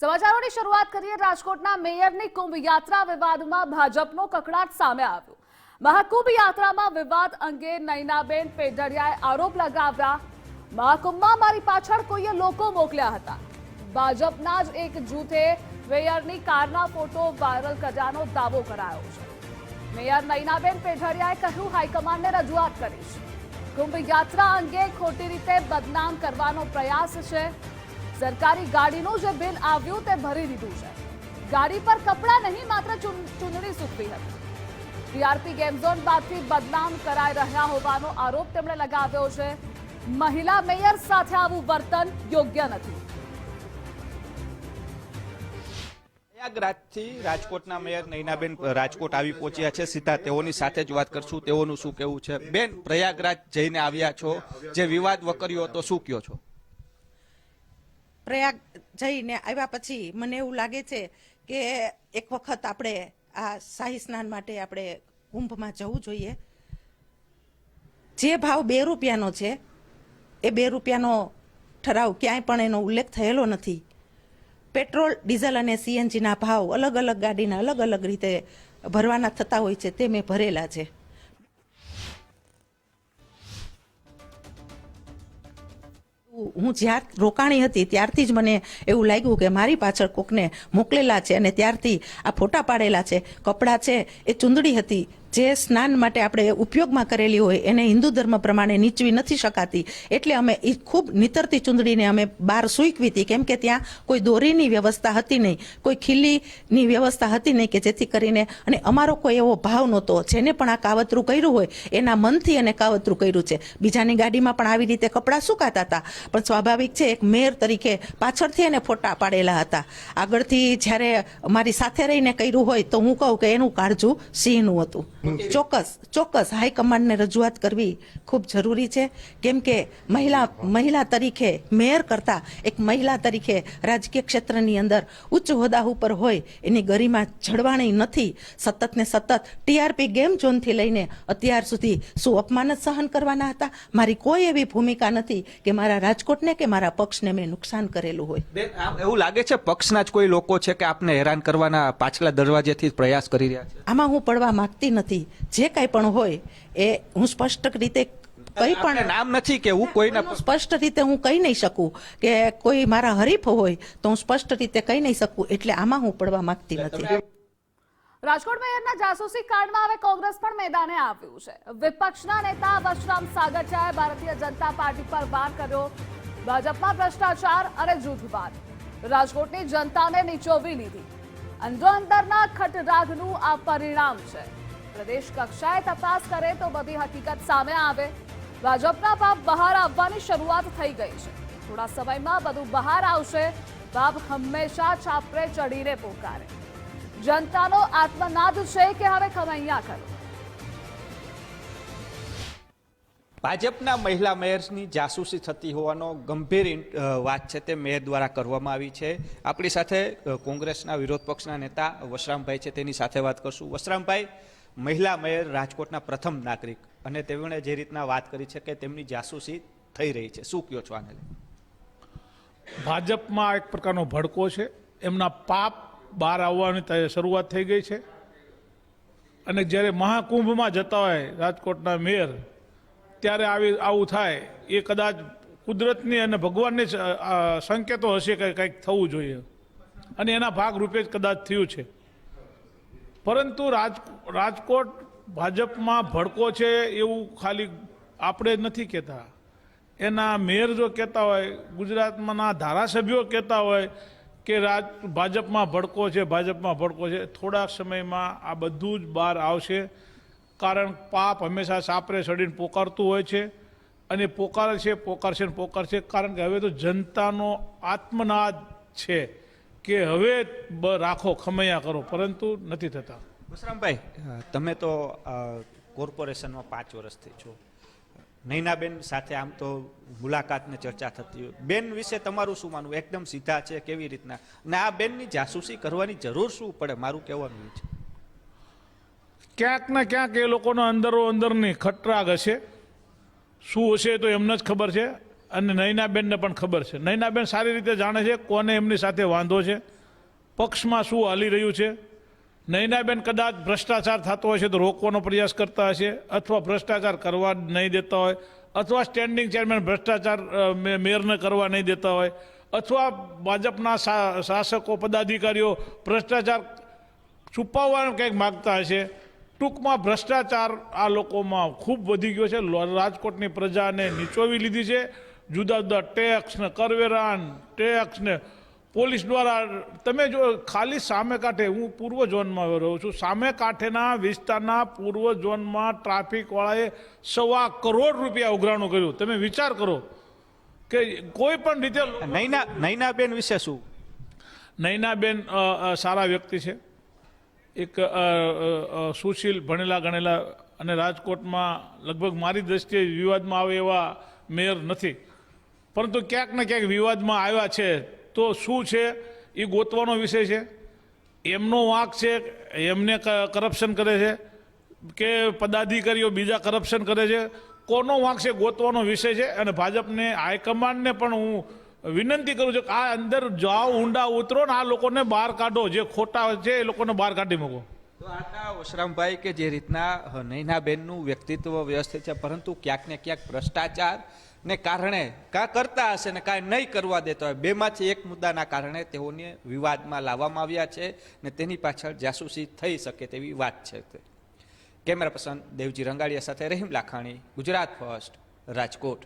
સમાચારોની શરૂઆત કરીએ રાજકોટના મેયરની કુંભ યાત્રા વિવાદમાં ભાજપનો કકળાટ સામે આવ્યો। મહાકુંભ યાત્રામાં વિવાદ અંગે નયનાબેન પેઢડિયાએ આરોપ લગાવ્યા। મહાકુંભમાં મારી પાછળ કોઈએ લોકો મોકલ્યા હતા। ભાજપના જ એક જૂથે મેયરની કારના ફોટો વાયરલ કર્યાનો દાવો કરાયો છે। મેયર નયનાબેન પેઢડિયાએ કહ્યું હાઈકમાન્ડને રજૂઆત કરીશ। કુંભ યાત્રા અંગે ખોટી રીતે બદનામ કરવાનો પ્રયાસ છે। સરકારી ગાડીનું જે બિલ આવ્યું તે ભરી દીધું છે। ગાડી પર કપડાં નહીં માત્ર ચૂંટણી સૂકવી હતી। ટીઆરપી ગેમ ઝોન બાદથી બદનામ કરાઈ રહ્યા હોવાનો આરોપ તેમણે લગાવ્યો છે। મહિલા મેયર સાથે આવું વર્તન યોગ્ય નથી। પ્રયાગરાજથી રાજકોટના મેયર નયનાબેન રાજકોટ આવી પહોંચ્યા છે। સીધા તેઓની સાથે જ વાત કરશું। તેઓનું શું કહેવું છે? બેન, પ્રયાગરાજ જઈને આવ્યા છો, જે વિવાદ વકર્યો હતો, શું કહો છો? પ્રયાગ જઈને આવ્યા પછી મને એવું લાગે છે કે એક વખત આપણે આ શાહી સ્નાન માટે આપણે કુંભમાં જવું જોઈએ। જે ભાવ 2 રૂપિયાનો છે એ 2 રૂપિયાનો ઠરાવ ક્યાંય પણ એનો ઉલ્લેખ થયેલો નથી। પેટ્રોલ, ડીઝલ અને સીએનજીના ભાવ અલગ અલગ ગાડીના અલગ અલગ રીતે ભરવાના થતા હોય છે, તે મેં ભરેલા છે। હું જ્યાં રોકાણી હતી ત્યારથી જ મને એવું લાગ્યું કે મારી પાછળ કોકને મોકલેલા છે અને ત્યારથી આ ફોટા પાડેલા છે। કપડાં છે એ ચૂંદડી હતી, જે સ્નાન માટે આપણે ઉપયોગમાં કરેલી હોય એને હિન્દુ ધર્મ પ્રમાણે નીચવી નથી શકાતી, એટલે અમે એ ખૂબ નીતરતી ચૂંદડીને અમે બહાર સૂકવી હતી, કેમ કે ત્યાં કોઈ દોરીની વ્યવસ્થા હતી નહીં, કોઈ ખીલીની વ્યવસ્થા હતી નહીં, કે જેથી કરીને અને અમારો કોઈ એવો ભાવ નહોતો। જેને પણ આ કાવતરું કર્યું હોય એના મનથી એને કાવતરું કર્યું છે। બીજાની ગાડીમાં પણ આવી રીતે કપડાં સુકાતા હતા, પણ સ્વાભાવિક છે એક મેયર તરીકે પાછળથી એને ફોટા પાડેલા હતા। આગળથી જ્યારે મારી સાથે રહીને કર્યું હોય તો હું કહું કે એનું કાળજું સિંહનું હતું। ચોક્કસ હાઈકમાન્ડને રજૂઆત કરવી ખૂબ જરૂરી છે, કેમ કે મહિલા તરીકે મેયર કરતા એક મહિલા તરીકે રાજકીય ક્ષેત્રની અંદર ઉચ્ચ હોદ્દા ઉપર હોય એની ગરિમા જળવાણી નથી। સતત ને સતત ટીઆરપી ગેમ ઝોનથી લઈને અત્યાર સુધી શું અપમાન જ સહન કરવાના હતા? મારી કોઈ એવી ભૂમિકા નથી કે મારા રાજકોટને કે મારા પક્ષને મેં નુકસાન કરેલું હોય। એવું લાગે છે પક્ષના જ કોઈ લોકો છે કે આપને હેરાન કરવાના પાછલા દરવાજેથી પ્રયાસ કરી રહ્યા છે? આમાં હું પડવા માંગતી નથી। જે કંઈ પણ હોય એ હું સ્પષ્ટ રીતે કંઈ પણ નામ નથી કે હું કોઈના સ્પષ્ટ રીતે હું કહી નહીં શકું કે કોઈ મારા હરીફ હોય તો હું સ્પષ્ટ રીતે કહી નહીં શકું, એટલે આમાં હું પડવા માંગતી નથી। રાજકોટ મેયરના જાસૂસી કાંડમાં હવે કોંગ્રેસ પણ મેદાને આવ્યું છે। વિપક્ષના નેતા વશરામ સાગઠિયાએ ભારતીય જનતા પાર્ટી પર વાર કર્યો। ભાજપમાં ભ્રષ્ટાચાર અને જૂથવાદ રાજકોટની જનતાને નીચોવી લીધી। અંદરોઅંદરના ખટરાગનું આ પરિણામ છે। પ્રદેશ કક્ષાએ તપાસ કરે તો બધી હકીકત સામે આવે। ભાજપના પાપ બહાર આવવાની શરૂઆત થઈ ગઈ છે। થોડા સમયમાં બધું બહાર આવશે। પાપ હંમેશા છાપરે ચડીને પોકારે। જનતાનો આત્મનાદ છે કે હવે ખમૈયા કરો। ભાજપના મહિલા મેયર્સની જાસૂસી થતી હોવાનો ગંભીર વાત છે તે મેયર દ્વારા કરવામાં આવી છે। આપણી સાથે કોંગ્રેસના વિરોધ પક્ષના નેતા વશરામભાઈ છે, તેની સાથે વાત કરશું। વશરામભાઈ, મહિલા મેયર રાજકોટના પ્રથમ નાગરિક, અને તેમણે જે રીતના વાત કરી છે કે તેમની જાસૂસી થઈ રહી છે, શું કહો છો આને? ભાજપમાં એક પ્રકારનો ભડકો છે। એમના પાપ બહાર આવવાની શરૂઆત થઈ ગઈ છે, અને જ્યારે મહાકુંભમાં જતા હોય રાજકોટના મેયર, ત્યારે આવું થાય એ કદાચ કુદરતની અને ભગવાનની સંકેતો હશે કે કંઈક થવું જોઈએ, અને એના ભાગરૂપે જ કદાચ થયું છે। પરંતુ રાજકોટ ભાજપમાં ભડકો છે એવું ખાલી આપણે નથી કહેતા, એના મેયર જો કહેતા હોય, ગુજરાતમાંના ધારાસભ્યો કહેતા હોય કે ભાજપમાં ભડકો છે, ભાજપમાં ભડકો છે, થોડાક સમયમાં આ બધું જ બહાર આવશે। કારણ પાપ હંમેશા સાપરે ચડીને પોકારતું હોય છે, અને પોકારશે। કારણ કે હવે તો જનતાનો આત્મનાદ છે કે હવે રાખો, ખમૈયા કરો, પરંતુ નથી થતા। વશરામભાઈ, તમે તો કોર્પોરેશનમાં 5 વર્ષથી છો। નયનાબેન સાથે આમ તો મુલાકાત ને ચર્ચા થતી હોય, બેન વિશે તમારું શું માનવું? એકદમ સીધા છે, કેવી રીતના? અને આ બેનની જાસૂસી કરવાની જરૂર શું પડે, મારું કહેવાનું છે? ક્યાંક ને ક્યાંક એ લોકોનો અંદરની ખટરાગ હશે। શું હશે તો એમને જ ખબર છે। અને નયનાબેનને પણ ખબર છે. નયનાબેન સારી રીતે જાણે છે કોને એમની સાથે વાંધો છે, પક્ષમાં શું હાલી રહ્યું છે. નયનાબેન કદાચ ભ્રષ્ટાચાર થતો હોય છે તો રોકવાનો પ્રયાસ કરતા હશે, અથવા ભ્રષ્ટાચાર કરવા નહીં દેતા હોય, અથવા સ્ટેન્ડિંગ ચેરમેન ભ્રષ્ટાચાર મેયરને કરવા નહીં દેતા હોય, અથવા ભાજપના શાસકો પદાધિકારીઓ ભ્રષ્ટાચાર છુપાવવાનું કંઈક માગતા હશે. ટૂંકમાં ભ્રષ્ટાચાર આ લોકોમાં ખૂબ વધી ગયો છે. રાજકોટની પ્રજાને નીચોવી લીધી છે. જુદા જુદા ટેક્સ ને કરવેરા ટેક્સ ને પોલીસ દ્વારા તમે જો ખાલી સામે કાંઠે, હું પૂર્વ ઝોનમાં રહું છું, સામે કાંઠેના વિસ્તારના પૂર્વ ઝોનમાં ટ્રાફિકવાળાએ ₹1.25 કરોડ ઉઘરાણું કર્યું. તમે વિચાર કરો કે કોઈ પણ રીતે. નયનાબેન વિશે શું? નયનાબેન સારા વ્યક્તિ છે, એક સુશીલ ભણેલા ગણેલા, અને રાજકોટમાં લગભગ મારી દ્રષ્ટિએ વિવાદમાં આવે એવા મેયર નથી, પરંતુ ક્યાંક ને ક્યાંક વિવાદમાં આવ્યા છે. તો શું છે એ ગોતવાનો વિષય છે. એમનો વાંક છે, એમને કરપ્શન કરે છે કે પદાધિકારીઓ બીજા કરપ્શન કરે છે, કોનો વાંક છે ગોતવાનો વિષય છે. અને ભાજપને હાઈકમાન્ડને પણ હું વિનંતી કરું છું કે આ અંદર જાઓ, ઊંડા ઉતરો ને આ લોકોને બહાર કાઢો, જે ખોટા છે એ લોકોને બહાર કાઢી મૂકો. તો આટલા વશરામભાઈ કે જે રીતના નયનાબેનનું વ્યક્તિત્વ વ્યવસ્થિત છે, પરંતુ ક્યાંક ને ક્યાંક ભ્રષ્ટાચાર ને કારણે કાં કરતા હશે ને કાંઈ નહીં કરવા દેતા હોય, બેમાંથી એક મુદ્દાના કારણે તેઓને વિવાદમાં લાવવામાં આવ્યા છે ને તેની પાછળ જાસૂસી થઈ શકે તેવી વાત છે. કેમેરા પર્સન દેવજી રંગાડિયા સાથે રહીમ લાખાણી, ગુજરાત ફર્સ્ટ, રાજકોટ.